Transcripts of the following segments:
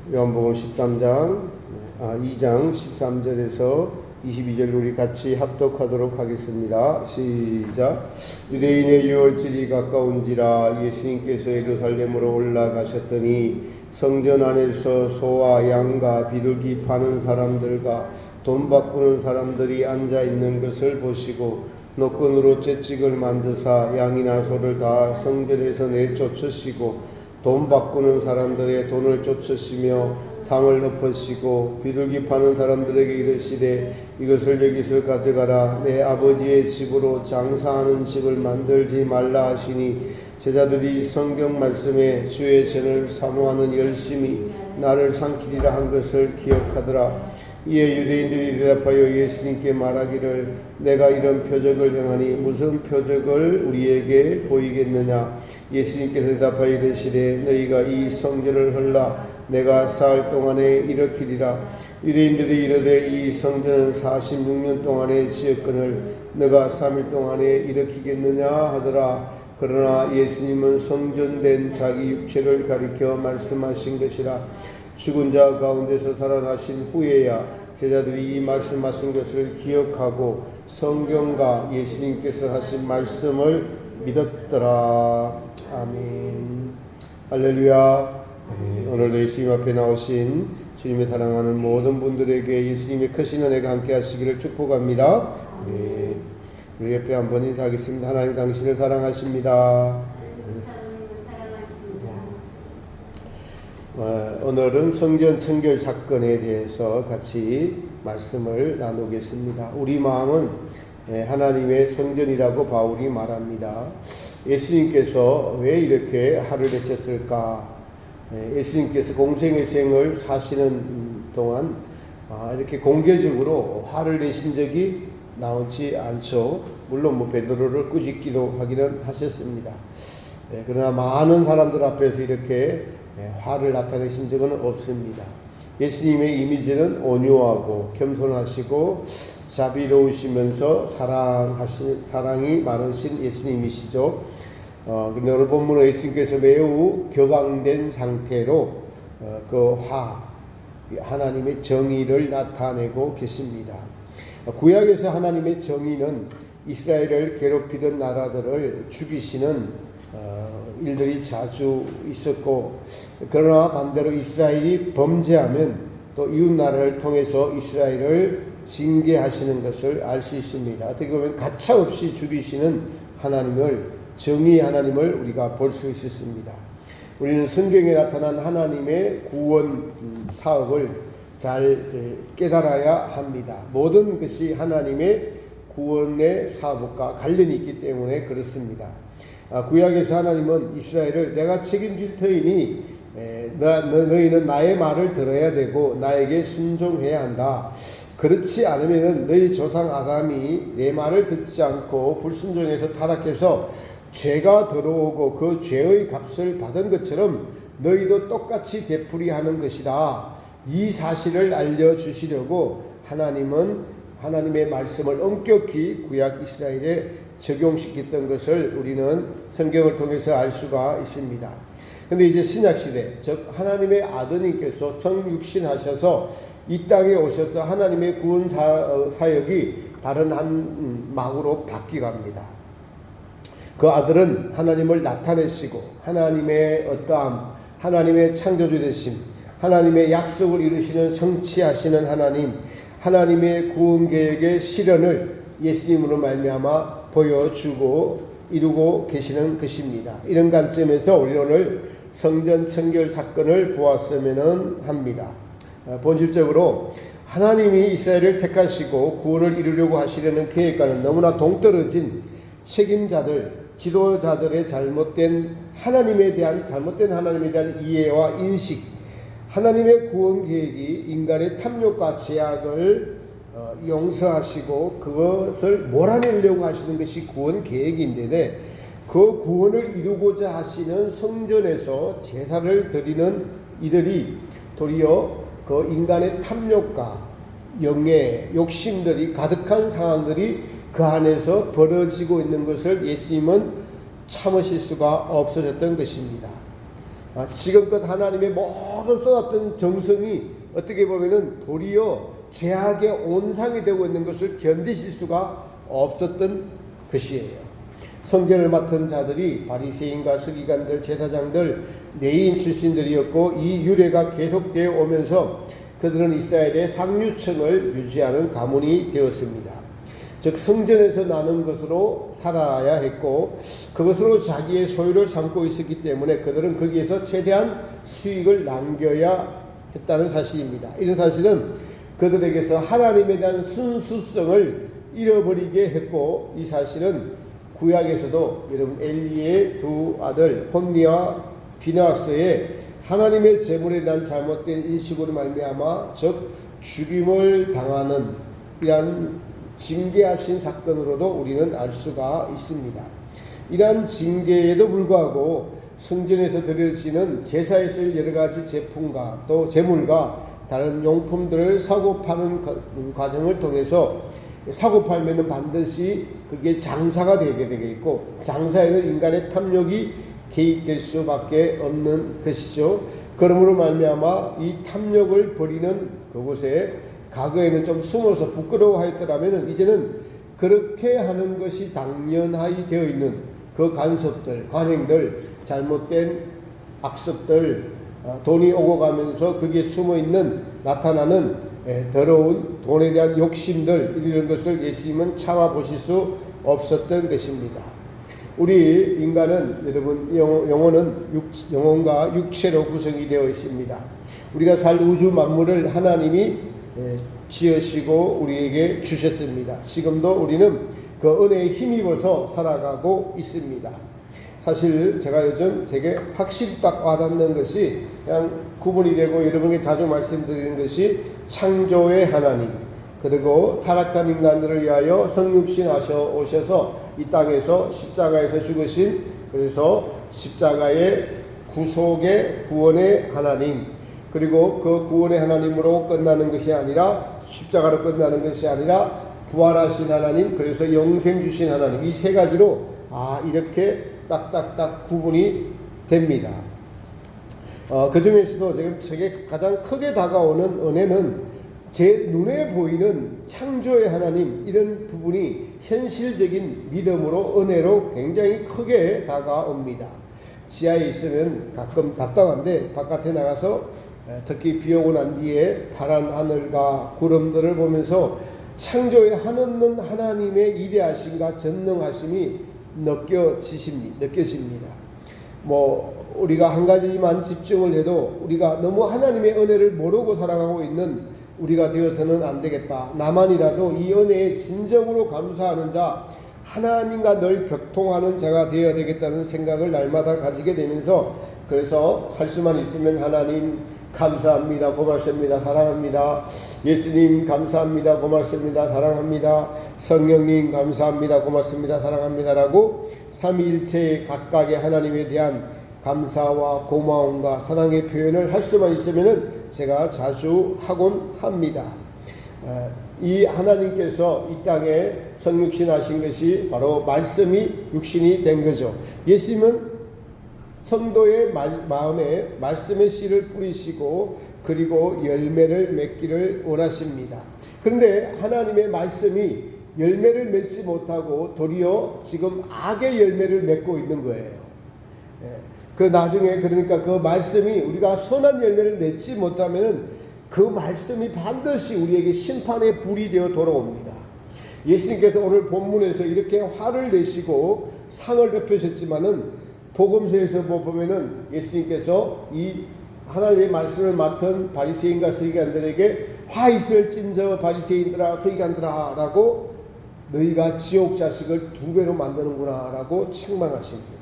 요한복음 2장 13절에서 22절 우리 같이 합독하도록 하겠습니다. 시작. 유대인의 유월절이 가까운지라 예수님께서 예루살렘으로 올라가셨더니 성전 안에서 소와 양과 비둘기 파는 사람들과 돈 바꾸는 사람들이 앉아 있는 것을 보시고 노끈으로 채찍을 만드사 양이나 소를 다 성전에서 내쫓으시고 돈 바꾸는 사람들의 돈을 쫓으시며 상을 엎으시고 비둘기 파는 사람들에게 이르시되 이것을 여기서 가져가라. 내 아버지의 집으로 장사하는 집을 만들지 말라 하시니 제자들이 성경 말씀에 주의 전을 사모하는 열심히 나를 삼키리라 한 것을 기억하더라. 이에 유대인들이 대답하여 예수님께 말하기를 내가 이런 표적을 행하니 무슨 표적을 우리에게 보이겠느냐. 예수님께서 대답하여 이르시되 너희가 이 성전을 헐라 내가 사흘 동안에 일으키리라. 유대인들이 이르되 이 성전은 46년 동안에 지었거늘 너가 3일 동안에 일으키겠느냐 하더라. 그러나 예수님은 성전된 자기 육체를 가리켜 말씀하신 것이라. 죽은 자 가운데서 살아나신 후에야 제자들이 이 말씀하신 것을 기억하고 성경과 예수님께서 하신 말씀을 믿었더라. 아멘. 할렐루야. 오늘도 예수님 앞에 나오신 주님의 사랑하는 모든 분들에게 예수님의 크신 은혜가 함께 하시기를 축복합니다. 우리 옆에 한번 인사하겠습니다. 하나님 당신을 사랑하십니다. 오늘은 성전 청결 사건에 대해서 같이 말씀을 나누겠습니다. 우리 마음은 하나님의 성전이라고 바울이 말합니다. 예수님께서 왜 이렇게 화를 내셨을까? 예수님께서 공생의 생을 사시는 동안 이렇게 공개적으로 화를 내신 적이 나오지 않죠. 물론 베드로를 꾸짖기도 하기는 하셨습니다. 그러나 많은 사람들 앞에서 이렇게 화를 나타내신 적은 없습니다. 예수님의 이미지는 온유하고 겸손하시고 자비로우시면서 사랑이 많으신 예수님이시죠. 그런데 오늘 본문은 예수님께서 매우 격앙된 상태로 하나님의 정의를 나타내고 계십니다. 구약에서 하나님의 정의는 이스라엘을 괴롭히던 나라들을 죽이시는 일들이 자주 있었고, 그러나 반대로 이스라엘이 범죄하면 또 이웃 나라를 통해서 이스라엘을 징계하시는 것을 알 수 있습니다. 어떻게 보면 가차없이 죽이시는 정의의 하나님을 우리가 볼 수 있었습니다. 우리는 성경에 나타난 하나님의 구원 사업을 잘 깨달아야 합니다. 모든 것이 하나님의 구원의 사업과 관련이 있기 때문에 그렇습니다. 구약에서 하나님은 이스라엘을 내가 책임질 터이니 너희는 나의 말을 들어야 되고 나에게 순종해야 한다. 그렇지 않으면 너희 조상 아담이 내 말을 듣지 않고 불순종해서 타락해서 죄가 들어오고 그 죄의 값을 받은 것처럼 너희도 똑같이 되풀이하는 것이다. 이 사실을 알려주시려고 하나님은 하나님의 말씀을 엄격히 구약 이스라엘에 적용시켰던 것을 우리는 성경을 통해서 알 수가 있습니다. 그런데 이제 신약시대, 즉 하나님의 아드님께서 성육신하셔서 이 땅에 오셔서 하나님의 구원 사역이 다른 한 막으로 바뀌갑니다. 그 아들은 하나님을 나타내시고 하나님의 어떠함, 하나님의 창조주 되심, 하나님의 약속을 이루시는 성취하시는 하나님, 하나님의 구원 계획의 실현을 예수님으로 말미암아 보여주고 이루고 계시는 것입니다. 이런 관점에서 우리 오늘 성전 청결 사건을 보았으면 합니다. 본질적으로 하나님이 이스라엘을 택하시고 구원을 이루려고 하시려는 계획과는 너무나 동떨어진 책임자들, 지도자들의 잘못된 하나님에 대한 이해와 인식, 하나님의 구원 계획이 인간의 탐욕과 죄악을 용서하시고 그것을 몰아내려고 하시는 것이 구원 계획인데, 그 구원을 이루고자 하시는 성전에서 제사를 드리는 이들이 도리어 그 인간의 탐욕과 영의 욕심들이 가득한 상황들이 그 안에서 벌어지고 있는 것을 예수님은 참으실 수가 없어졌던 것입니다. 지금껏 하나님의 모든 쏟았던 정성이 어떻게 보면은 도리어 죄악의 온상이 되고 있는 것을 견디실 수가 없었던 것이에요. 성전을 맡은 자들이 바리새인과 서기관들, 제사장들, 레위인 출신들이었고, 이 유래가 계속되어 오면서 그들은 이스라엘의 상류층을 유지하는 가문이 되었습니다. 즉 성전에서 나는 것으로 살아야 했고, 그것으로 자기의 소유를 삼고 있었기 때문에 그들은 거기에서 최대한 수익을 남겨야 했다는 사실입니다. 이런 사실은 그들에게서 하나님에 대한 순수성을 잃어버리게 했고, 이 사실은 구약에서도 여러분 엘리의 두 아들 홈리와 비나스의 하나님의 제물에 대한 잘못된 인식으로 말미암아 즉 죽임을 당하는 이러한 징계하신 사건으로도 우리는 알 수가 있습니다. 이러한 징계에도 불구하고 성전에서 드려지는 제사에 쓸 여러 가지 제품과 또 제물과 다른 용품들을 사고 파는 과정을 통해서 사고 팔면은 반드시 그게 장사가 되게 되겠고, 장사에는 인간의 탐욕이 개입될 수밖에 없는 것이죠. 그러므로 말미암아 이 탐욕을 버리는 그곳에 과거에는 좀 숨어서 부끄러워하였더라면 이제는 그렇게 하는 것이 당연하게 되어 있는 그 간섭들, 관행들, 잘못된 악습들, 돈이 오고 가면서 그게 숨어 있는 나타나는 더러운 돈에 대한 욕심들, 이런 것을 예수님은 참아 보실 수 없었던 것입니다. 우리 인간은 여러분 영혼과 육체로 구성이 되어 있습니다. 우리가 살 우주 만물을 하나님이 지으시고 우리에게 주셨습니다. 지금도 우리는 그 은혜에 힘입어서 살아가고 있습니다. 사실 제가 요즘 제게 확실히 딱 와닿는 것이 그냥 구분이 되고 여러분에게 자주 말씀드리는 것이 창조의 하나님, 그리고 타락한 인간들을 위하여 성육신 오셔서 이 땅에서 십자가에서 죽으신, 그래서 십자가의 구속의 구원의 하나님, 그리고 그 구원의 하나님으로 끝나는 것이 아니라, 십자가로 끝나는 것이 아니라 부활하신 하나님, 그래서 영생 주신 하나님, 이 세 가지로 이렇게 딱딱딱 구분이 됩니다. 그 중에서도 지금 제게 가장 크게 다가오는 은혜는 제 눈에 보이는 창조의 하나님, 이런 부분이 현실적인 믿음으로 은혜로 굉장히 크게 다가옵니다. 지하에 있으면 가끔 답답한데 바깥에 나가서 특히 비 오고 난 뒤에 파란 하늘과 구름들을 보면서 창조의 한없는 하나님의 위대하심과 전능하심이 느껴집니다. 우리가 한 가지만 집중을 해도 우리가 너무 하나님의 은혜를 모르고 살아가고 있는 우리가 되어서는 안 되겠다. 나만이라도 이 은혜에 진정으로 감사하는 자, 하나님과 늘 교통하는 자가 되어야 되겠다는 생각을 날마다 가지게 되면서, 그래서 할 수만 있으면 하나님 감사합니다, 고맙습니다, 사랑합니다. 예수님 감사합니다, 고맙습니다, 사랑합니다. 성령님 감사합니다, 고맙습니다, 사랑합니다라고 삼위일체의 각각의 하나님에 대한 감사와 고마움과 사랑의 표현을 할 수만 있으면은 제가 자주 하곤 합니다. 이 하나님께서 이 땅에 성육신 하신 것이 바로 말씀이 육신이 된 거죠. 예수님은 성도의 마음에 말씀의 씨를 뿌리시고 그리고 열매를 맺기를 원하십니다. 그런데 하나님의 말씀이 열매를 맺지 못하고 도리어 지금 악의 열매를 맺고 있는 거예요. 그 나중에 그러니까 그 말씀이 우리가 선한 열매를 맺지 못하면 그 말씀이 반드시 우리에게 심판의 불이 되어 돌아옵니다. 예수님께서 오늘 본문에서 이렇게 화를 내시고 상을 베푸셨지만은 복음서에서 보면은 예수님께서 이 하나님의 말씀을 맡은 바리새인과 서기관들에게 화 있을진저 바리새인들아 서기관들아 라고 너희가 지옥 자식을 2배로 만드는구나 라고 책망하십니다.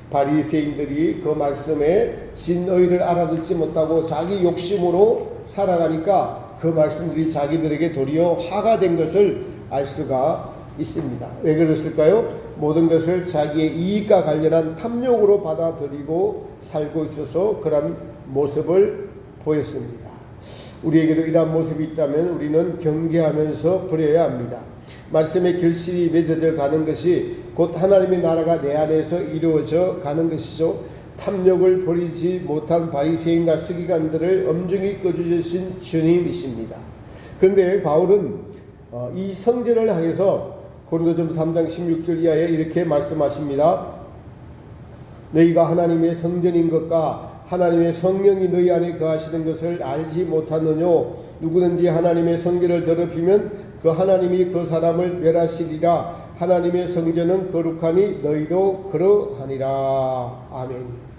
바리새인들이 그 말씀에 진의를 알아듣지 못하고 자기 욕심으로 살아가니까 그 말씀들이 자기들에게 도리어 화가 된 것을 알 수가 있습니다. 왜 그랬을까요? 모든 것을 자기의 이익과 관련한 탐욕으로 받아들이고 살고 있어서 그런 모습을 보였습니다. 우리에게도 이러한 모습이 있다면 우리는 경계하면서 버려야 합니다. 말씀의 결실이 맺어져 가는 것이 곧 하나님의 나라가 내 안에서 이루어져 가는 것이죠. 탐욕을 버리지 못한 바리새인과 서기관들을 엄중히 꺼주신 주님이십니다. 그런데 바울은 이 성전을 향해서 고린도전서 3장 16절 이하에 이렇게 말씀하십니다. 너희가 하나님의 성전인 것과 하나님의 성령이 너희 안에 거하시는 것을 알지 못하느뇨. 누구든지 하나님의 성전을 더럽히면 그 하나님이 그 사람을 멸하시리라. 하나님의 성전은 거룩하니 너희도 그러하니라. 아멘.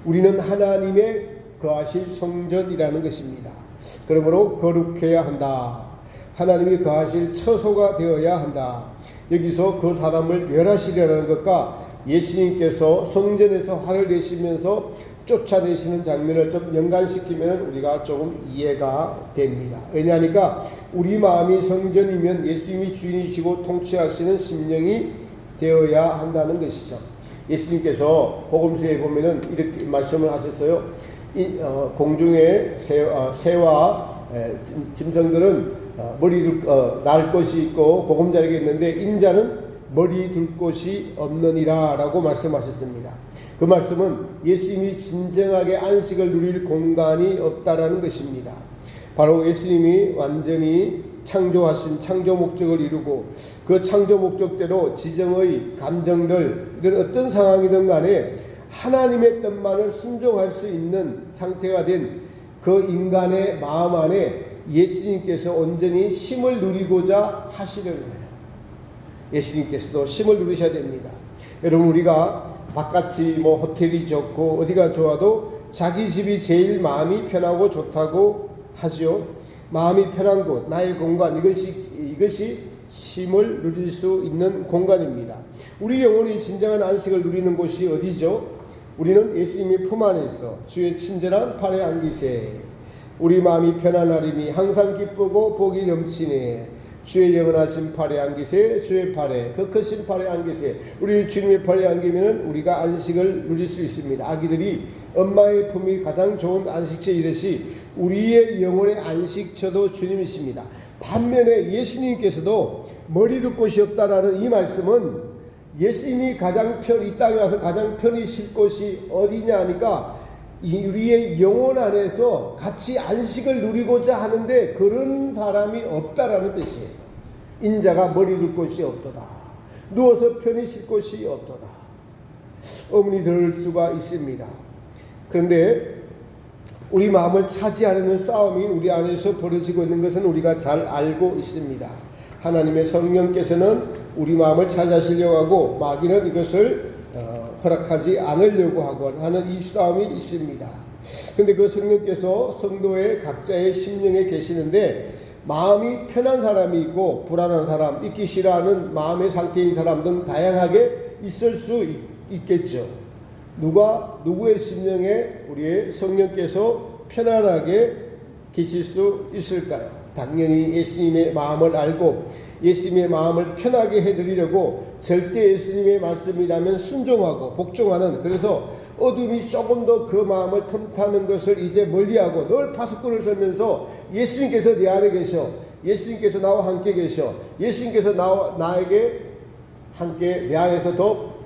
우리는 하나님의 거하실 성전이라는 것입니다. 그러므로 거룩해야 한다. 하나님이 거하실 처소가 되어야 한다. 여기서 그 사람을 멸하시려는 것과 예수님께서 성전에서 화를 내시면서 쫓아내시는 장면을 좀 연관시키면 우리가 조금 이해가 됩니다. 왜냐하니까 우리 마음이 성전이면 예수님이 주인이시고 통치하시는 심령이 되어야 한다는 것이죠. 예수님께서 복음서에 보면은 이렇게 말씀을 하셨어요. 공중의 새와 짐승들은 머리를 날 것이 있고 보금자리가 있는데 인자는 머리 둘 곳이 없느니라 라고 말씀하셨습니다. 그 말씀은 예수님이 진정하게 안식을 누릴 공간이 없다라는 것입니다. 바로 예수님이 완전히 창조하신 창조 목적을 이루고 그 창조 목적대로 지정의 감정들 이런 어떤 상황이든 간에 하나님의 뜻만을 순종할 수 있는 상태가 된 그 인간의 마음 안에 예수님께서 온전히 쉼을 누리고자 하시는 거예요. 예수님께서도 쉼을 누리셔야 됩니다. 여러분 우리가 바깥이 호텔이 좋고 어디가 좋아도 자기 집이 제일 마음이 편하고 좋다고 하지요. 마음이 편한 곳, 나의 공간, 이것이 쉼을 누릴 수 있는 공간입니다. 우리 영혼이 진정한 안식을 누리는 곳이 어디죠? 우리는 예수님의 품 안에서 주의 친절한 팔에 안기세. 우리 마음이 편안하리니 항상 기쁘고 복이 넘치네. 주의 영원하신 팔에 안기세. 주의 팔에, 그 크신 팔에 안기세. 우리 주님의 팔에 안기면 우리가 안식을 누릴 수 있습니다. 아기들이 엄마의 품이 가장 좋은 안식처이듯이 우리의 영혼의 안식처도 주님이십니다. 반면에 예수님께서도 머리 둘 곳이 없다라는 이 말씀은 예수님이 이 땅에 와서 가장 편히 쉴 곳이 어디냐 하니까 우리의 영혼 안에서 같이 안식을 누리고자 하는데 그런 사람이 없다라는 뜻이에요. 인자가 머리 둘 곳이 없도다. 누워서 편히 쉴 곳이 없도다. 어머니 들을 수가 있습니다. 그런데 우리 마음을 차지하려는 싸움이 우리 안에서 벌어지고 있는 것은 우리가 잘 알고 있습니다. 하나님의 성령께서는 우리 마음을 차지하시려고 하고 마귀는 이것을 허락하지 않으려고 하는 이 싸움이 있습니다. 그런데 그 성령께서 성도의 각자의 심령에 계시는데 마음이 편한 사람이 있고 불안한 사람, 있기 싫어하는 마음의 상태인 사람 등 다양하게 있을 수 있겠죠. 누구의 심령에 우리의 성령께서 편안하게 계실 수 있을까요? 당연히 예수님의 마음을 알고 예수님의 마음을 편하게 해드리려고 절대 예수님의 말씀이라면 순종하고 복종하는, 그래서 어둠이 조금 더 그 마음을 틈타는 것을 이제 멀리하고 늘 파수꾼을 설면서 예수님께서 내 안에 계셔, 예수님께서 나와 함께 계셔, 예수님께서 나에게 함께 내 안에서 더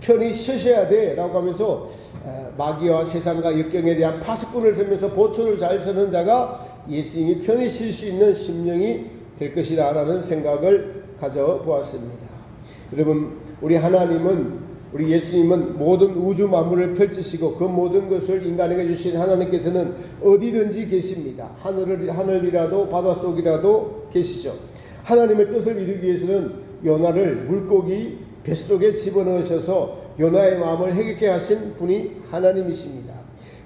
편히 쉬셔야 돼 라고 하면서 마귀와 세상과 역경에 대한 파수꾼을 설면서 보초를 잘 서는 자가 예수님이 편히 쉴 수 있는 심령이 될 것이다 라는 생각을 가져보았습니다. 여러분, 우리 하나님은, 우리 예수님은 모든 우주 만물을 펼치시고 그 모든 것을 인간에게 주신 하나님께서는 어디든지 계십니다. 하늘이라도 바닷속이라도 계시죠. 하나님의 뜻을 이루기 위해서는 요나를 물고기 뱃속에 집어넣으셔서 요나의 마음을 해결케 하신 분이 하나님이십니다.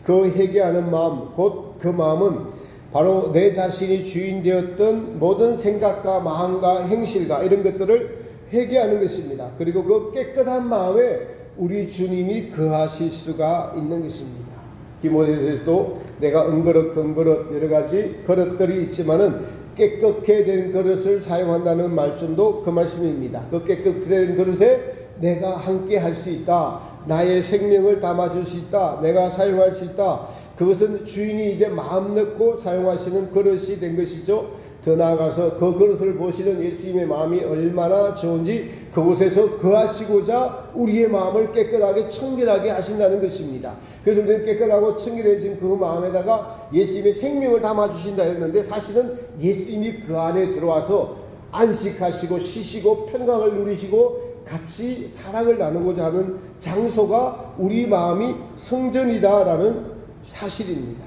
그 해결하는 마음, 곧 그 마음은 바로 내 자신이 주인 되었던 모든 생각과 마음과 행실과 이런 것들을 회개하는 것입니다. 그리고 그 깨끗한 마음에 우리 주님이 거하실 수가 있는 것입니다. 디모데서에서도 내가 은그릇 금그릇 여러 가지 그릇들이 있지만은 깨끗게 된 그릇을 사용한다는 말씀도 그 말씀입니다. 그 깨끗게 된 그릇에 내가 함께 할 수 있다. 나의 생명을 담아줄 수 있다. 내가 사용할 수 있다. 그것은 주인이 이제 마음 넣고 사용하시는 그릇이 된 것이죠. 더 나아가서 그 그릇을 보시는 예수님의 마음이 얼마나 좋은지 그곳에서 거하시고자 우리의 마음을 깨끗하게 청결하게 하신다는 것입니다. 그래서 우리는 깨끗하고 청결해진 그 마음에다가 예수님의 생명을 담아주신다 했는데, 사실은 예수님이 그 안에 들어와서 안식하시고 쉬시고 평강을 누리시고 같이 사랑을 나누고자 하는 장소가 우리 마음이 성전이다라는 사실입니다.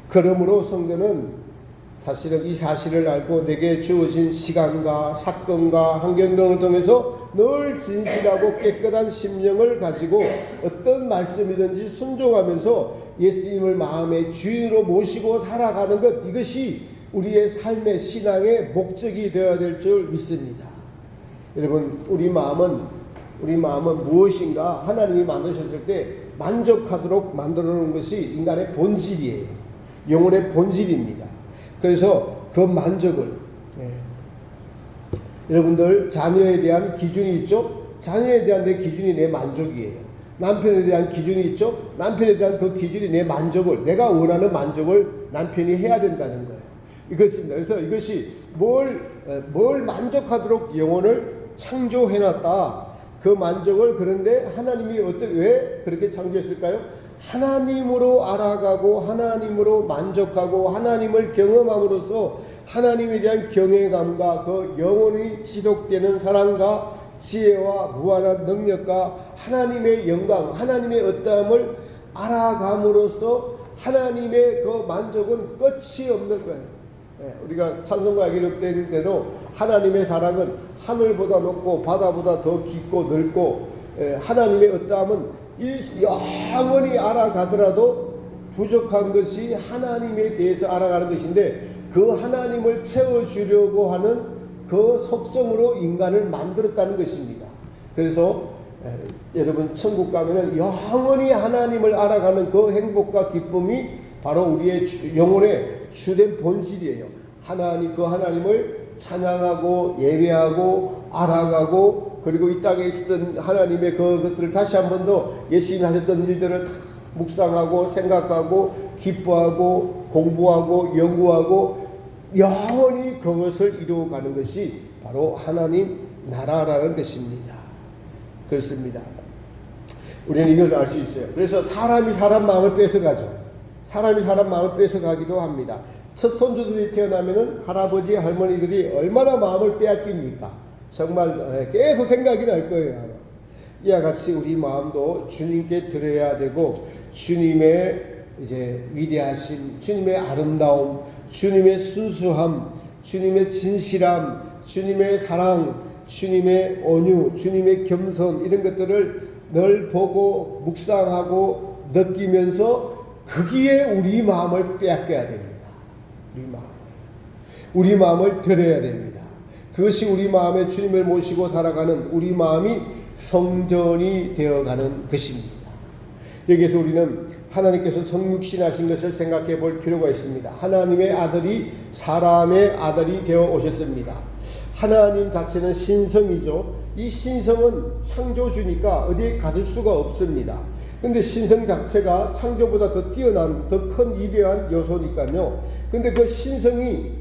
그러므로 성전은 사실은 이 사실을 알고 내게 주어진 시간과 사건과 환경 등을 통해서 늘 진실하고 깨끗한 심령을 가지고 어떤 말씀이든지 순종하면서 예수님을 마음의 주인으로 모시고 살아가는 것, 이것이 우리의 삶의 신앙의 목적이 되어야 될 줄 믿습니다. 여러분, 우리 마음은 무엇인가 하나님이 만드셨을 때 만족하도록 만들어 놓은 것이 인간의 본질이에요. 영혼의 본질입니다. 그래서 그 만족을, 여러분들 자녀에 대한 기준이 있죠? 자녀에 대한 내 기준이 내 만족이에요. 남편에 대한 기준이 있죠? 남편에 대한 그 기준이 내 만족을, 내가 원하는 만족을 남편이 해야 된다는 거예요. 이것입니다. 그래서 이것이 뭘 만족하도록 영혼을 창조해놨다. 그 만족을, 그런데 하나님이 왜 그렇게 창조했을까요? 하나님으로 알아가고 하나님으로 만족하고 하나님을 경험함으로써 하나님에 대한 경외감과 그 영원히 지속되는 사랑과 지혜와 무한한 능력과 하나님의 영광, 하나님의 어떠함을 알아감으로써 하나님의 그 만족은 끝이 없는 거예요. 우리가 찬송가 기록된 대로 하나님의 사랑은 하늘보다 높고 바다보다 더 깊고 넓고, 하나님의 어떠함은 영원히 알아가더라도 부족한 것이 하나님에 대해서 알아가는 것인데, 그 하나님을 채워주려고 하는 그 속성으로 인간을 만들었다는 것입니다. 그래서 여러분, 천국 가면은 영원히 하나님을 알아가는 그 행복과 기쁨이 바로 우리의 영혼의 주된 본질이에요. 그 하나님을 찬양하고 예배하고 알아가고, 그리고 이 땅에 있었던 하나님의 그것들을 다시 한 번 더 예수님이 하셨던 일들을 다 묵상하고 생각하고 기뻐하고 공부하고 연구하고 영원히 그것을 이루어가는 것이 바로 하나님 나라라는 것입니다. 그렇습니다. 우리는 이것을 알 수 있어요. 그래서 사람이 사람 마음을 뺏어가죠. 사람이 사람 마음을 뺏어가기도 합니다. 첫 손주들이 태어나면은 할아버지 할머니들이 얼마나 마음을 빼앗깁니까? 정말 계속 생각이 날 거예요. 이와 같이 우리 마음도 주님께 드려야 되고, 주님의 이제 위대하심, 주님의 아름다움, 주님의 순수함, 주님의 진실함, 주님의 사랑, 주님의 온유, 주님의 겸손, 이런 것들을 늘 보고 묵상하고 느끼면서 거기에 우리 마음을 빼앗겨야 됩니다. 우리 마음을 드려야 됩니다. 그것이 우리 마음에 주님을 모시고 살아가는 우리 마음이 성전이 되어가는 것입니다. 여기서 우리는 하나님께서 성육신하신 것을 생각해 볼 필요가 있습니다. 하나님의 아들이 사람의 아들이 되어 오셨습니다. 하나님 자체는 신성이죠. 이 신성은 창조주니까 어디에 가둘 수가 없습니다. 근데 신성 자체가 창조보다 더 뛰어난, 더 큰 위대한 요소니까요. 근데 그 신성이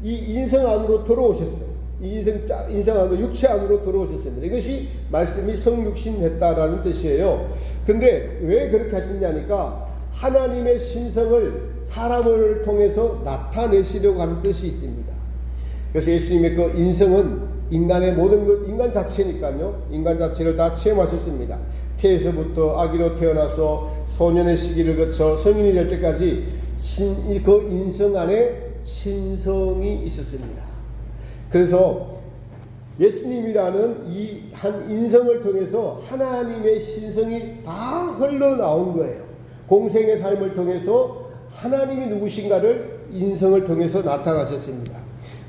이 인성 안으로 들어오셨어요. 이 인성 안으로, 육체 안으로 들어오셨습니다. 이것이 말씀이 성육신했다라는 뜻이에요. 근데 왜 그렇게 하셨냐니까, 하나님의 신성을 사람을 통해서 나타내시려고 하는 뜻이 있습니다. 그래서 예수님의 그 인성은 인간의 모든 것, 인간 자체니까요. 인간 자체를 다 체험하셨습니다. 태에서부터 아기로 태어나서 소년의 시기를 거쳐 성인이 될 때까지 그 인성 안에 신성이 있었습니다. 그래서 예수님이라는 이 한 인성을 통해서 하나님의 신성이 다 흘러나온 거예요. 공생의 삶을 통해서 하나님이 누구신가를 인성을 통해서 나타나셨습니다.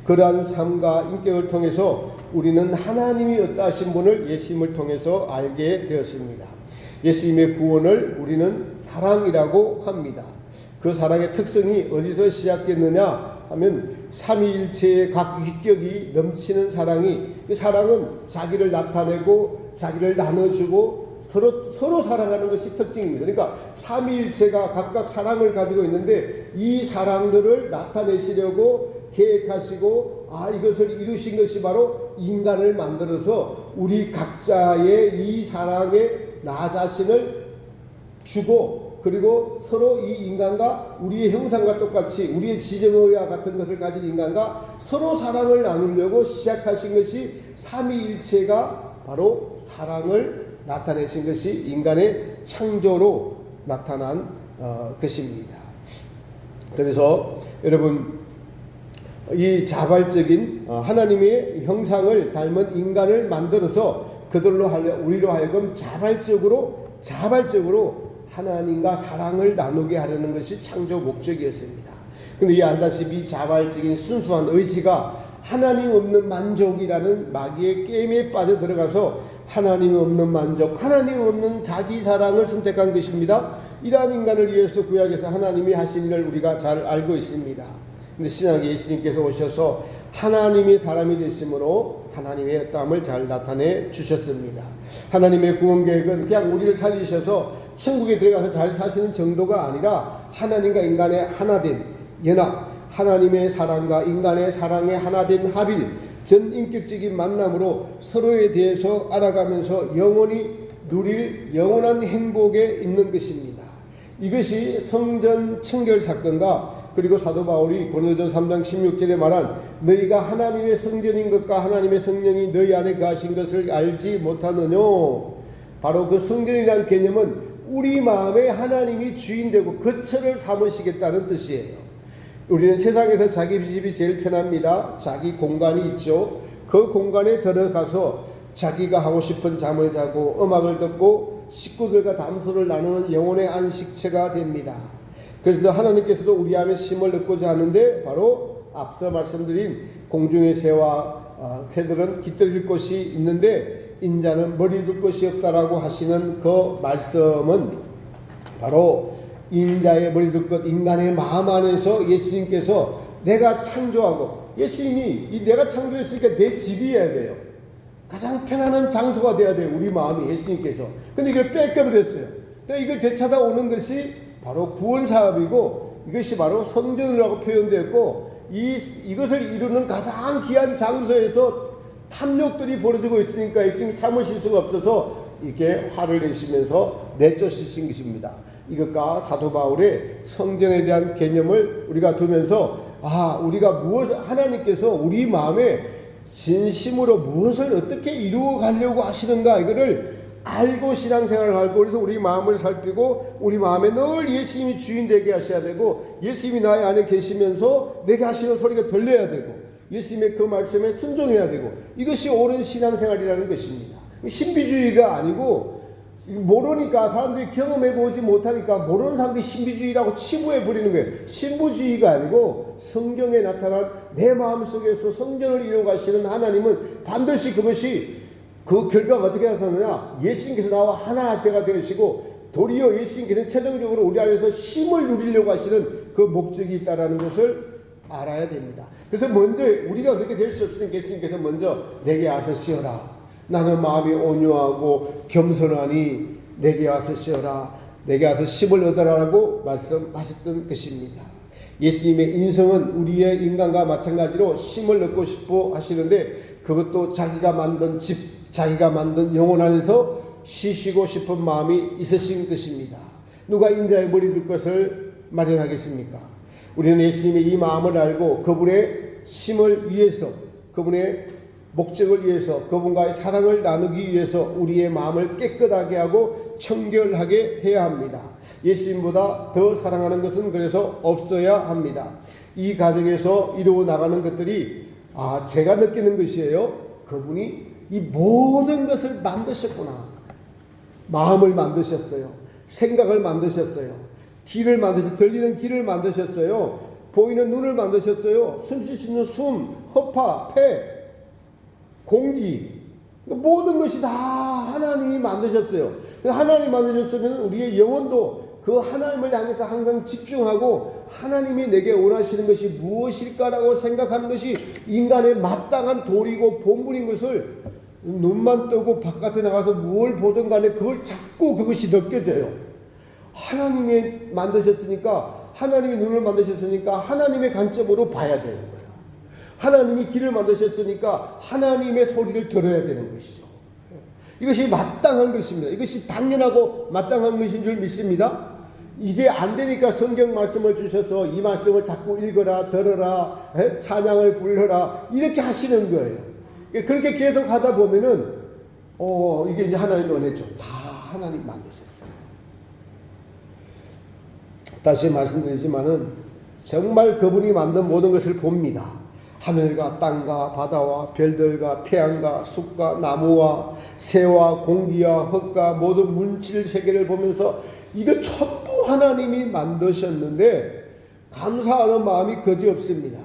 그러한 삶과 인격을 통해서 우리는 하나님이 어떠하신 분을 예수님을 통해서 알게 되었습니다. 예수님의 구원을 우리는 사랑이라고 합니다. 그 사랑의 특성이 어디서 시작됐느냐 하면 삼위일체의 각 위격이 넘치는 사랑이, 이 사랑은 자기를 나타내고 자기를 나눠주고 서로 사랑하는 것이 특징입니다. 그러니까 삼위일체가 각각 사랑을 가지고 있는데 이 사랑들을 나타내시려고 계획하시고 이것을 이루신 것이 바로 인간을 만들어서 우리 각자의 이 사랑에 나 자신을 주고 그리고 서로 이 인간과 우리의 형상과 똑같이 우리의 지정의와 같은 것을 가진 인간과 서로 사랑을 나누려고 시작하신 것이 삼위일체가 바로 사랑을 나타내신 것이 인간의 창조로 나타난 것입니다. 그래서 여러분 이 자발적인 하나님의 형상을 닮은 인간을 만들어서 그들로 우리로 하여금 자발적으로 하나님과 사랑을 나누게 하려는 것이 창조 목적이었습니다. 그런데 이 알다시피 자발적인 순수한 의지가 하나님 없는 만족이라는 마귀의 게임에 빠져 들어가서 하나님 없는 만족, 하나님 없는 자기 사랑을 선택한 것입니다. 이러한 인간을 위해서 구약에서 하나님이 하신 일을 우리가 잘 알고 있습니다. 근데 신약에 예수님께서 오셔서 하나님이 사람이 되심으로 하나님의 어떠함을 잘 나타내 주셨습니다. 하나님의 구원 계획은 그냥 우리를 살리셔서 천국에 들어가서 잘 사시는 정도가 아니라 하나님과 인간의 하나된 연합, 하나님의 사랑과 인간의 사랑의 하나된 합일, 전인격적인 만남으로 서로에 대해서 알아가면서 영원히 누릴 영원한 행복에 있는 것입니다. 이것이 성전 청결 사건과 그리고 사도 바울이 고린도전 3장 16절에 말한 너희가 하나님의 성전인 것과 하나님의 성령이 너희 안에 거하신 것을 알지 못하느냐. 바로 그 성전이라는 개념은 우리 마음에 하나님이 주인되고 거처를 삼으시겠다는 뜻이에요. 우리는 세상에서 자기 집이 제일 편합니다. 자기 공간이 있죠. 그 공간에 들어가서 자기가 하고 싶은 잠을 자고 음악을 듣고 식구들과 담소를 나누는 영혼의 안식처가 됩니다. 그래서 하나님께서도 우리 안에 쉼을 얻고자 하는데 바로 앞서 말씀드린 공중의 새와 새들은 깃들일 곳이 있는데 인자는 머리 둘 곳이 없다라고 하시는 그 말씀은 바로 인자의 머리 둘 것 인간의 마음 안에서 예수님께서 내가 창조하고 예수님이 내가 창조했으니까 내 집이어야 돼요. 가장 편안한 장소가 돼야 돼요. 우리 마음이 예수님께서. 근데 이걸 뺏겨버렸어요. 그러니까 이걸 되찾아오는 것이 바로 구원 사업이고 이것이 바로 성전이라고 표현되었고 이것을 이루는 가장 귀한 장소에서 탐욕들이 벌어지고 있으니까 예수님이 참으실 수가 없어서 이렇게 화를 내시면서 내쫓으신 것입니다. 이것과 사도 바울의 성전에 대한 개념을 우리가 두면서 우리가 하나님께서 우리 마음에 진심으로 무엇을 어떻게 이루어 가려고 하시는가 이거를 알고 신앙생활을 하고 그래서 우리 마음을 살피고 우리 마음에 늘 예수님이 주인 되게 하셔야 되고 예수님이 나의 안에 계시면서 내가 하시는 소리가 들려야 되고 예수님의 그 말씀에 순종해야 되고 이것이 옳은 신앙생활이라는 것입니다. 신비주의가 아니고 모르니까 사람들이 경험해보지 못하니까 모르는 사람들이 신비주의라고 치부해버리는 거예요. 신부주의가 아니고 성경에 나타난 내 마음속에서 성전을 이루어가시는 하나님은 반드시 그것이 그 결과가 어떻게 나타나느냐 예수님께서 나와 하나 되가 되시고 도리어 예수님께서는 최종적으로 우리 안에서 쉼을 누리려고 하시는 그 목적이 있다는 것을 알아야 됩니다. 그래서 먼저 우리가 그렇게 될 수 없으니까 예수님께서 먼저 내게 와서 쉬어라. 나는 마음이 온유하고 겸손하니 내게 와서 쉬어라. 내게 와서 쉼을 얻어라라고 말씀하셨던 것입니다. 예수님의 인성은 우리의 인간과 마찬가지로 쉼을 얻고 싶어 하시는데 그것도 자기가 만든 집, 자기가 만든 영혼 안에서 쉬시고 싶은 마음이 있으신 것입니다. 누가 인자의 머리 둘 것을 마련하겠습니까? 우리는 예수님의 이 마음을 알고 그분의 쉼을 위해서 그분의 목적을 위해서 그분과의 사랑을 나누기 위해서 우리의 마음을 깨끗하게 하고 청결하게 해야 합니다. 예수님보다 더 사랑하는 것은 그래서 없어야 합니다. 이 과정에서 이루어 나가는 것들이 제가 느끼는 것이에요. 그분이 이 모든 것을 만드셨구나. 마음을 만드셨어요. 생각을 만드셨어요. 길을 만드셨어요. 들리는 길을 만드셨어요. 보이는 눈을 만드셨어요. 숨 쉴 수 있는 숨, 허파, 폐, 공기 모든 것이 다 하나님이 만드셨어요. 하나님이 만드셨으면 우리의 영혼도 그 하나님을 향해서 항상 집중하고 하나님이 내게 원하시는 것이 무엇일까라고 생각하는 것이 인간의 마땅한 도리고 본분인 것을 눈만 뜨고 바깥에 나가서 뭘 보든 간에 그걸 자꾸 그것이 느껴져요. 하나님이 만드셨으니까, 하나님이 눈을 만드셨으니까 하나님의 관점으로 봐야 되는 거예요. 하나님이 길을 만드셨으니까 하나님의 소리를 들어야 되는 것이죠. 이것이 마땅한 것입니다. 이것이 당연하고 마땅한 것인 줄 믿습니다. 이게 안 되니까 성경 말씀을 주셔서 이 말씀을 자꾸 읽어라, 들어라, 찬양을 불러라 이렇게 하시는 거예요. 그렇게 계속 하다 보면은 이게 이제 하나님의 은혜죠. 다 하나님 만드셨어요. 다시 말씀드리지만은 정말 그분이 만든 모든 것을 봅니다. 하늘과 땅과 바다와 별들과 태양과 숲과 나무와 새와 공기와 흙과 모든 물질 세계를 보면서 이거 전부 하나님이 만드셨는데 감사하는 마음이 거지없습니다.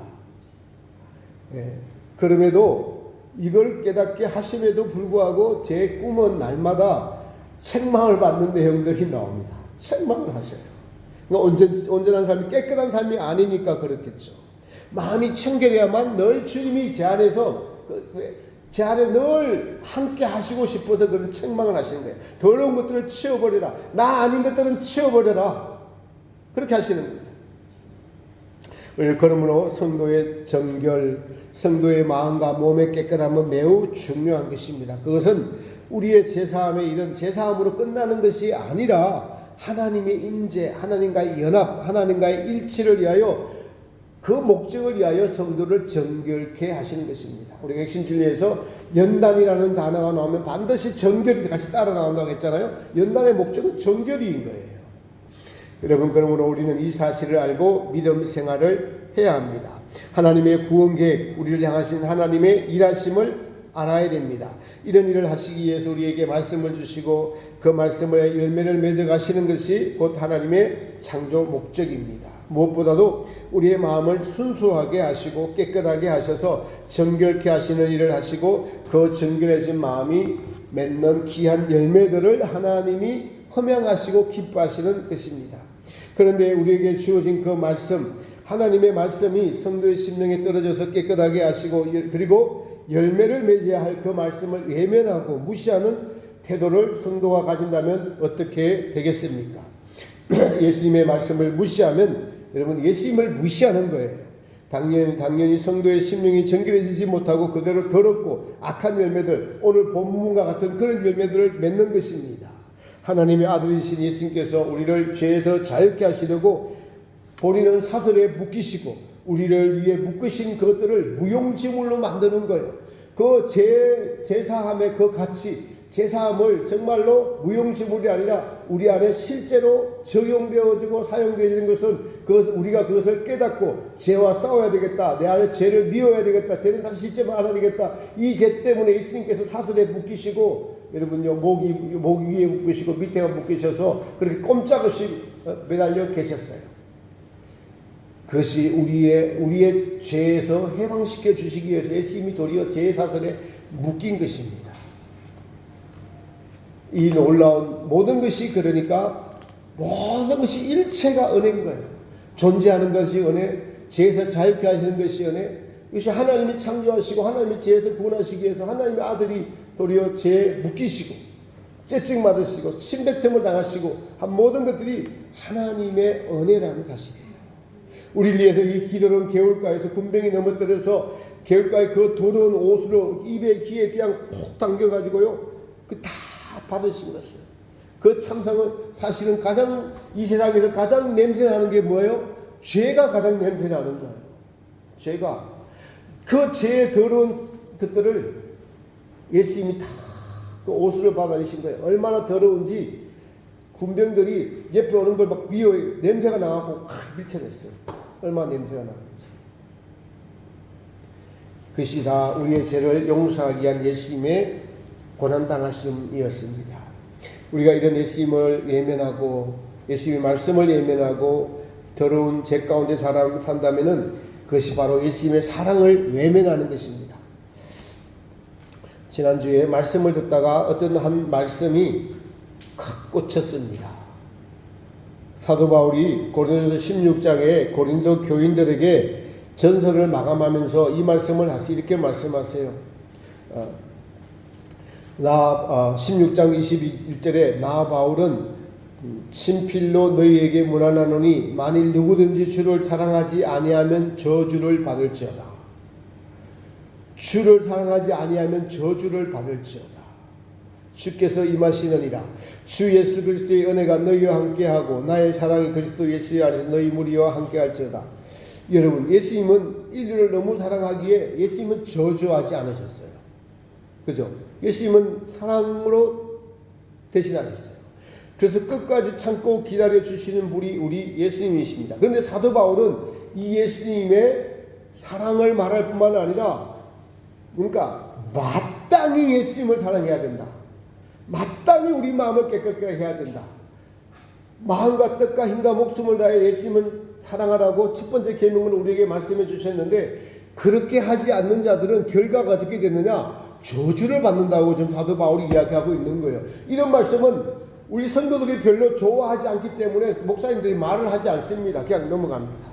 그럼에도 이걸 깨닫게 하심에도 불구하고 제 꿈은 날마다 책망을 받는 내용들이 나옵니다. 책망을 하셔요. 그러니까 온전한 삶이 깨끗한 삶이 아니니까 그렇겠죠. 마음이 청결해야만 늘 주님이 제 안에서 제 안에 늘 함께 하시고 싶어서 그런 책망을 하시는 거예요. 더러운 것들을 치워버려라. 나 아닌 것들은 치워버려라. 그렇게 하시는 거예요. 그러므로 성도의 정결, 성도의 마음과 몸의 깨끗함은 매우 중요한 것입니다. 그것은 우리의 제사함의 이런 제사함으로 끝나는 것이 아니라 하나님의 임재, 하나님과의 연합, 하나님과의 일치를 위하여 그 목적을 위하여 성도를 정결케 하시는 것입니다. 우리 핵심 진리에서 연단이라는 단어가 나오면 반드시 정결이 같이 따라 나온다고 했잖아요. 연단의 목적은 정결인 거예요. 여러분, 그러므로 우리는 이 사실을 알고 믿음 생활을 해야 합니다. 하나님의 구원 계획, 우리를 향하신 하나님의 일하심을 알아야 됩니다. 이런 일을 하시기 위해서 우리에게 말씀을 주시고 그 말씀을 열매를 맺어 가시는 것이 곧 하나님의 창조 목적입니다. 무엇보다도 우리의 마음을 순수하게 하시고 깨끗하게 하셔서 정결케 하시는 일을 하시고 그 정결해진 마음이 맺는 귀한 열매들을 하나님이 흠양하시고 기뻐하시는 것입니다. 그런데 우리에게 주어진 그 말씀, 하나님의 말씀이 성도의 심령에 떨어져서 깨끗하게 하시고 그리고 열매를 맺어야 할 그 말씀을 외면하고 무시하는 태도를 성도가 가진다면 어떻게 되겠습니까? 예수님의 말씀을 무시하면 여러분 예수님을 무시하는 거예요. 당연히 성도의 심령이 정결해지지 못하고 그대로 더럽고 악한 열매들, 오늘 본문과 같은 그런 열매들을 맺는 것입니다. 하나님의 아들이신 예수님께서 우리를 죄에서 자유케 하시려고 본인은 사슬에 묶이시고 우리를 위해 묶으신 것들을 무용지물로 만드는 거예요. 그 제사함의 그 가치, 제사함을 정말로 무용지물이 아니라 우리 안에 실제로 적용되어지고 사용되어지는 것은 우리가 그것을 깨닫고 죄와 싸워야 되겠다. 내 안에 죄를 미워야 되겠다. 죄는 다시 짓지 말아야 되겠다. 이 죄 때문에 예수님께서 사슬에 묶이시고 여러분요 목 위에 묶으시고 밑에 묶으셔서 그렇게 꼼짝없이 매달려 계셨어요. 그것이 우리의 죄에서 해방시켜 주시기 위해서 예수님이 도리어 죄의 사슬에 묶인 것입니다. 이 놀라운 모든 것이 그러니까 모든 것이 일체가 은혜인 거예요. 존재하는 것이 은혜, 죄에서 자유케 하시는 것이 은혜, 이것이 하나님이 창조하시고 하나님이 죄에서 구원하시기 위해서 하나님의 아들이 도리어 죄에 묶이시고 죄증 받으시고 침뱉음을 당하시고 한 모든 것들이 하나님의 은혜라는 사실이에요. 우리를 위해서 이 기도는 개울가에서 군뱅이 넘어뜨려서 개울가에 그 더러운 옷으로 입에 귀에 그냥 콕 당겨가지고요 그 다 받으신 것이에요. 그 참상은 사실은 이 세상에서 가장 냄새나는 게 뭐예요? 죄가 가장 냄새나는 거예요. 죄가. 그 죄의 더러운 것들을 예수님이 다 그 옷으로 받아내신 거예요. 얼마나 더러운지 군병들이 옆에 오는 걸 막 미워해. 냄새가 나고 밀쳐냈어요. 얼마나 냄새가 나는지. 그것이 다 우리의 죄를 용서하기 위한 예수님의 고난당하심이었습니다. 우리가 이런 예수님을 예면하고 예수님의 말씀을 예면하고 더러운 죄 가운데 산다면은 그것이 바로 예수님의 사랑을 외면하는 것입니다. 지난주에 말씀을 듣다가 어떤 한 말씀이 칵 꽂혔습니다. 사도 바울이 고린도 16장에 고린도 교인들에게 전서를 마감하면서 이 말씀을 이렇게 말씀하세요. 16장 21절에 나 바울은 친필로 너희에게 문안하노니 만일 누구든지 주를 사랑하지 아니하면 저주를 받을지어다. 주를 사랑하지 아니하면 저주를 받을지어다. 주께서 임하시느니라. 주 예수 그리스도의 은혜가 너희와 함께하고 나의 사랑이 그리스도 예수 안에서 너희 무리와 함께할지어다. 여러분, 예수님은 인류를 너무 사랑하기에 예수님은 저주하지 않으셨어요. 그죠? 예수님은 사랑으로 대신하셨어요. 그래서 끝까지 참고 기다려 주시는 분이 우리 예수님이십니다. 그런데 사도 바울은 이 예수님의 사랑을 말할 뿐만 아니라, 그러니까 마땅히 예수님을 사랑해야 된다. 마땅히 우리 마음을 깨끗하게 해야 된다. 마음과 뜻과 힘과 목숨을 다해 예수님을 사랑하라고 첫 번째 계명을 우리에게 말씀해 주셨는데, 그렇게 하지 않는 자들은 결과가 어떻게 되느냐? 저주를 받는다고 지금 사도 바울이 이야기하고 있는 거예요. 이런 말씀은 우리 성도들이 별로 좋아하지 않기 때문에 목사님들이 말을 하지 않습니다. 그냥 넘어갑니다.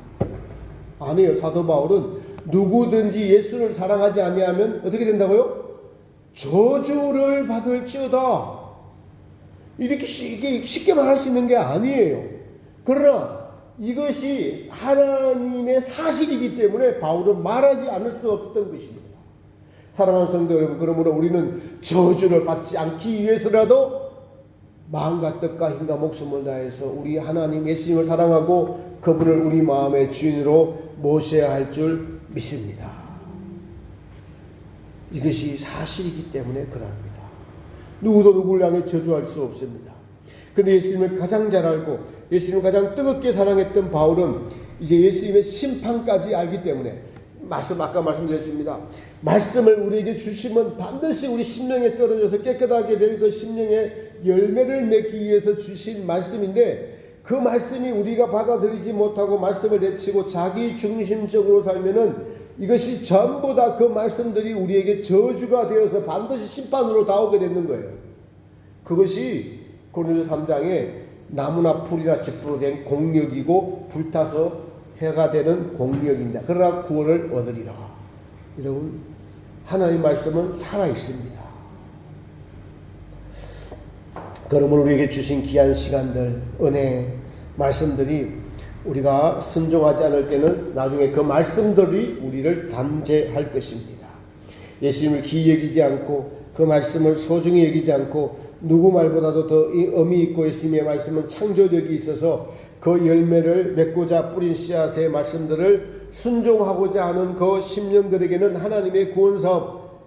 아니에요. 사도 바울은 누구든지 예수를 사랑하지 아니하면 어떻게 된다고요? 저주를 받을지어다. 이렇게 쉽게 말할 수 있는 게 아니에요. 그러나 이것이 하나님의 사실이기 때문에 바울은 말하지 않을 수 없었던 것입니다. 사랑하는 성도 여러분, 그러므로 우리는 저주를 받지 않기 위해서라도 마음과 뜻과 힘과 목숨을 다해서 우리 하나님 예수님을 사랑하고 그분을 우리 마음의 주인으로 모셔야 할 줄 믿습니다. 이것이 사실이기 때문에 그럽니다. 누구도 누구를 향해 저주할 수 없습니다. 그런데 예수님을 가장 잘 알고 예수님을 가장 뜨겁게 사랑했던 바울은 이제 예수님의 심판까지 알기 때문에 아까 말씀드렸습니다. 말씀을 우리에게 주시면 반드시 우리 심령에 떨어져서 깨끗하게 될 그 심령의 열매를 맺기 위해서 주신 말씀인데, 그 말씀이 우리가 받아들이지 못하고 말씀을 내치고 자기 중심적으로 살면은 이것이 전부 다 그 말씀들이 우리에게 저주가 되어서 반드시 심판으로 다오게 되는 거예요. 그것이 고린도서 3장에 나무나 풀이나 짚으로 된 공력이고 불타서 해가 되는 공력입니다. 그러나 구원을 얻으리라. 여러분, 하나님의 말씀은 살아있습니다. 그러므로 우리에게 주신 귀한 시간들, 은혜, 말씀들이 우리가 순종하지 않을 때는 나중에 그 말씀들이 우리를 단죄할 것입니다. 예수님을 귀히 여기지 않고 그 말씀을 소중히 여기지 않고 누구 말보다도 더 의미 있고 예수님의 말씀은 창조력이 있어서 그 열매를 맺고자 뿌린 씨앗의 말씀들을 순종하고자 하는 그 심령들에게는 하나님의 구원사업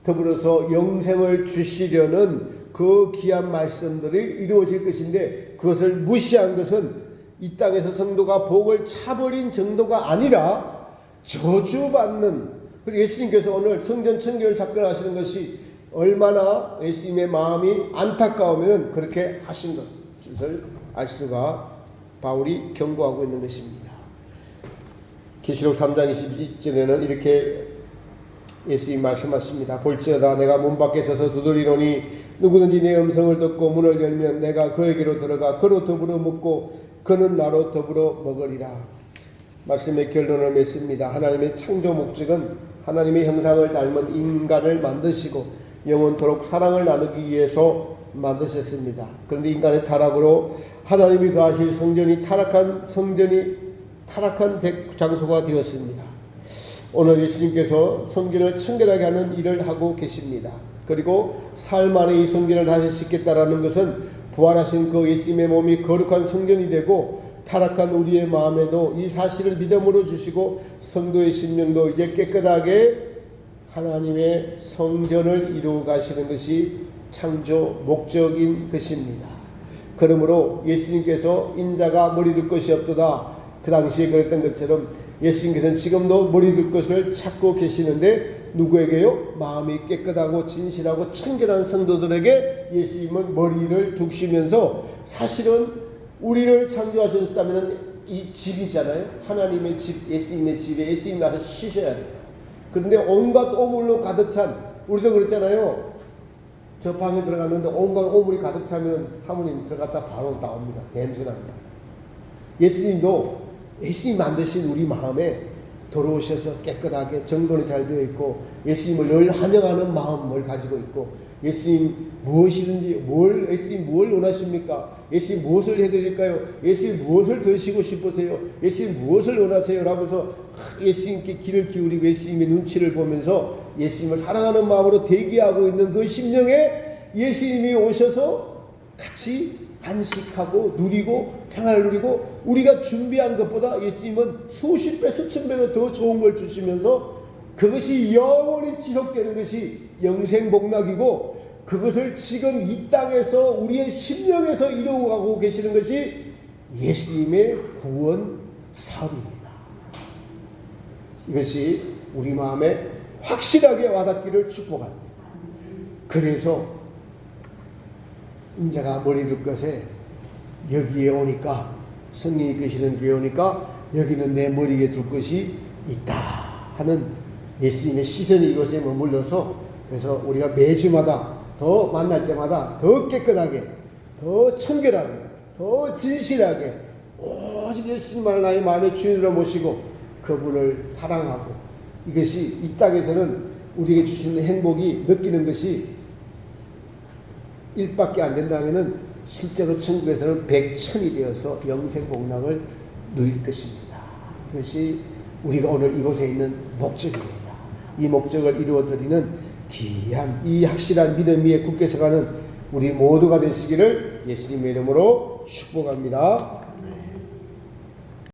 더불어서 영생을 주시려는 그 귀한 말씀들이 이루어질 것인데, 그것을 무시한 것은 이 땅에서 성도가 복을 차버린 정도가 아니라 저주받는, 그리고 예수님께서 오늘 성전 청결 사건을 하시는 것이 얼마나 예수님의 마음이 안타까우면 그렇게 하신 것을 알 수가 바울이 경고하고 있는 것입니다. 계시록 3장 22절에는 이렇게 예수님 말씀하십니다. 볼지어다 내가 문 밖에 서서 두드리노니 누구든지 내 음성을 듣고 문을 열면 내가 그에게로 들어가 그로 더불어 먹고 그는 나로 더불어 먹으리라. 말씀의 결론을 맺습니다. 하나님의 창조 목적은 하나님의 형상을 닮은 인간을 만드시고 영원토록 사랑을 나누기 위해서 만드셨습니다. 그런데 인간의 타락으로 하나님이 거하실 성전이 타락한 장소가 되었습니다. 오늘 예수님께서 성전을 청결하게 하는 일을 하고 계십니다. 그리고 삶 안에 이 성전을 다시 짓겠다라는 것은 부활하신 그 예수님의 몸이 거룩한 성전이 되고 타락한 우리의 마음에도 이 사실을 믿음으로 주시고 성도의 심령도 이제 깨끗하게 하나님의 성전을 이루어 가시는 것이 창조 목적인 것입니다. 그러므로 예수님께서 인자가 머리 둘 것이 없도다, 그 당시에 그랬던 것처럼 예수님께서는 지금도 머리 둘 것을 찾고 계시는데, 누구에게요? 마음이 깨끗하고 진실하고 청결한 성도들에게 예수님은 머리를 두시면서, 사실은 우리를 창조하셨다면 이 집이잖아요. 하나님의 집, 예수님의 집에 예수님이 와서 쉬셔야 돼요. 그런데 온갖 오물로 가득 찬, 우리도 그랬잖아요. 저 방에 들어갔는데 온갖 오물이 가득 차면 사모님 들어갔다 바로 나옵니다. 냄새 납니다. 예수님도 예수님 만드신 우리 마음에 들어오셔서 깨끗하게 정돈이 잘 되어 있고 예수님을 늘 환영하는 마음을 가지고 있고 예수님 무엇이든지 예수님 뭘 원하십니까? 예수님 무엇을 해드릴까요? 예수님 무엇을 드시고 싶으세요? 예수님 무엇을 원하세요? 라면서 예수님께 귀를 기울이고 예수님의 눈치를 보면서 예수님을 사랑하는 마음으로 대기하고 있는 그 심령에 예수님이 오셔서 같이 안식하고 누리고 평안을 누리고 우리가 준비한 것보다 예수님은 수십 배 수천 배는 더 좋은 걸 주시면서 그것이 영원히 지속되는 것이 영생복락이고 그것을 지금 이 땅에서 우리의 심령에서 이루어가고 계시는 것이 예수님의 구원 사업입니다. 이것이 우리 마음에 확실하게 와닿기를 축복합니다. 그래서 인자가 머리 둘 것에 여기에 오니까 성령이 계시는 교회에 오니까 여기는 내 머리에 둘 것이 있다 하는 예수님의 시선이 이곳에 머물러서 그래서 우리가 매주마다 더 만날 때마다 더 깨끗하게 더 청결하게 더 진실하게 오직 예수님만을 나의 마음의 주인으로 모시고 그분을 사랑하고 이것이 이 땅에서는 우리에게 주시는 행복이 느끼는 것이 1밖에 안 된다면은 실제로 천국에서는 100천이 되어서 영생복락을 누릴 것입니다. 이것이 우리가 오늘 이곳에 있는 목적입니다. 이 목적을 이루어드리는 귀한 이 확실한 믿음 위에 굳게 서가는 우리 모두가 되시기를 예수님의 이름으로 축복합니다.